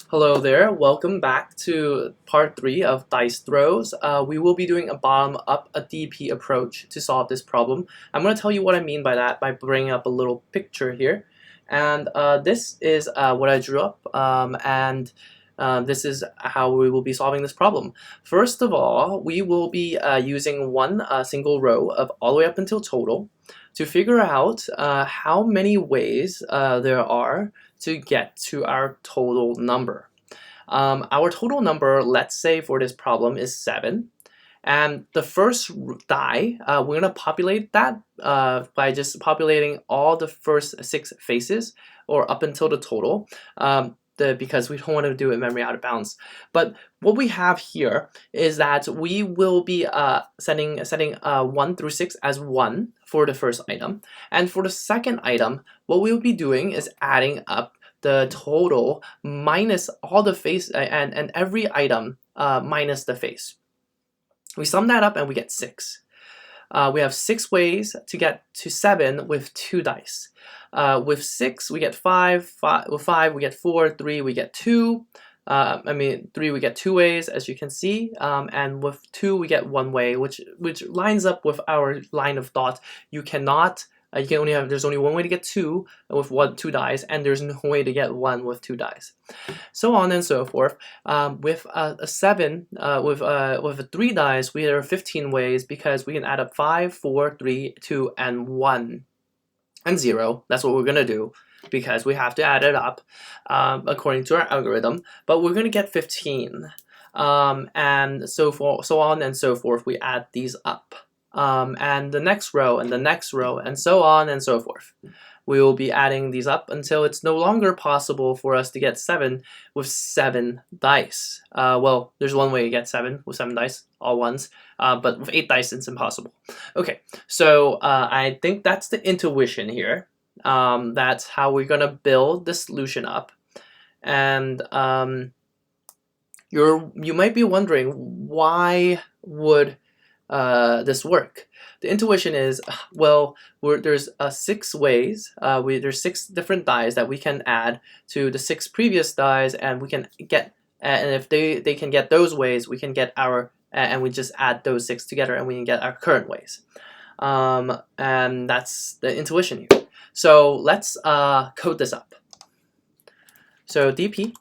Hello there, welcome back to part 3 of dice throws. We will be doing a bottom-up, a DP approach to solve this problem. I'm going to tell you what I mean by that by bringing up a little picture here. And this is what I drew up, and this is how we will be solving this problem. First of all, we will be using one single row of all the way up until total to figure out how many ways there are to get to our total number. Our total number, let's say for this problem, is 7. And the first die, we're going to populate that by just populating all the first 6 faces, or up until the total, because we don't want to do it memory out of bounds. But what we have here is that we will be setting 1 through 6 as 1 for the first item. And for the second item, what we will be doing is adding up the total minus all the face and every item minus the face. We sum that up and we get 6. We have 6 ways to get to 7 with 2 dice. With 6 we get 5, with 5 we get 4, 3 we get 2. 3 we get 2 ways, as you can see, and with 2 we get 1 way, which lines up with our line of thought. You cannot, there's only 1 way to get 2 with 2 dice, and there's no way to get 1 with 2 dice. So on and so forth. With a 7, with a 3 dice, there are 15 ways because we can add up 5, 4, 3, 2, and 1. And 0. That's what we're going to do, because we have to add it up according to our algorithm, but we're going to get 15. And so on and so forth. We add these up. And the next row, and the next row, and so on and so forth. We will be adding these up until it's no longer possible for us to get 7 with 7 dice. Well, there's one way to get 7 with 7 dice, all ones, but with 8 dice it's impossible. Okay, so I think that's the intuition here. That's how we're gonna build the solution up. And you might be wondering, why would this work? The intuition is, well, there's 6 ways. There's 6 different dies that we can add to the 6 previous dies, and we can get, and if they can get those ways, we can get our, and we just add those 6 together, and we can get our current ways. And that's the intuition here. So let's code this up. So dp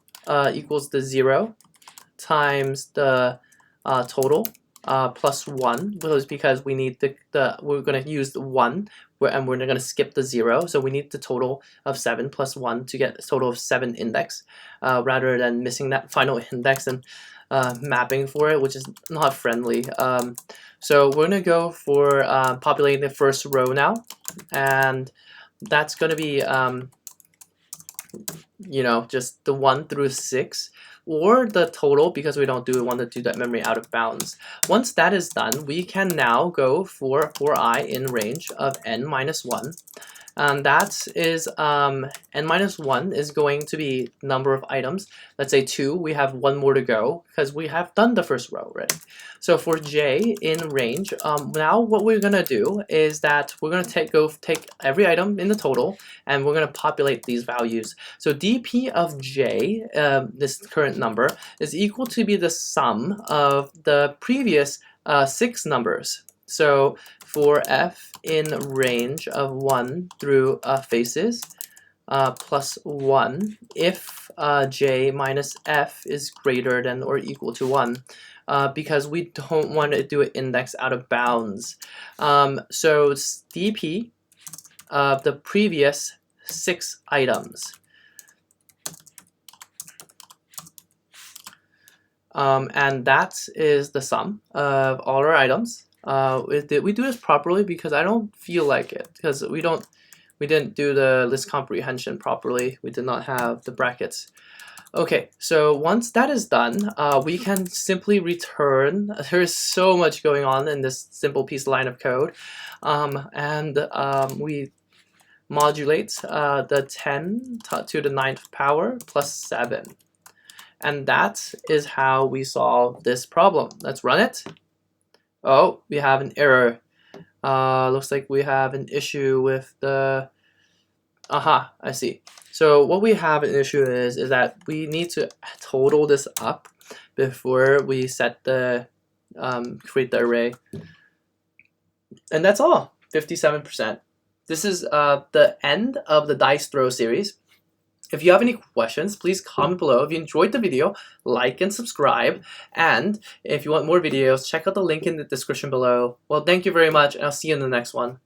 equals the 0 times the total plus 1, because we need we're going to use the 1, and we're going to skip the 0, so we need the total of 7 plus 1 to get a total of 7 index, rather than missing that final index and mapping for it, which is not friendly. So we're going to go for populating the first row now, and that's going to be just the 1 through 6, or the total, because we don't want to do that memory out of bounds. Once that is done, we can now go for I in range of n minus 1. And that is, n minus 1 is going to be number of items. Let's say 2, we have 1 more to go, because we have done the first row already. So for j in range, now what we're going to do is that we're going to take every item in the total, and we're going to populate these values. So dp of j, this current number, is equal to be the sum of the previous 6 numbers. So for f in range of 1 through faces, plus 1, if j minus f is greater than or equal to 1, because we don't want to do an index out of bounds. So it's dp of the previous 6 items. And that is the sum of all our items. Did we do this properly? Because I don't feel like it, because we didn't do the list comprehension properly. We did not have the brackets. Okay, so once that is done, we can simply return. There's so much going on in this simple piece line of code, and we modulate the 10 to the 9th power plus 7. And that is how we solve this problem. Let's run it. Oh, we have an error. Looks like we have an issue with the... Aha, I see. So what we have an issue is that we need to total this up before we set the create the array. And that's all, 57%. This is the end of the dice throw series. If you have any questions, please comment below. If you enjoyed the video, like and subscribe. And if you want more videos, check out the link in the description below. Well, thank you very much, and I'll see you in the next one.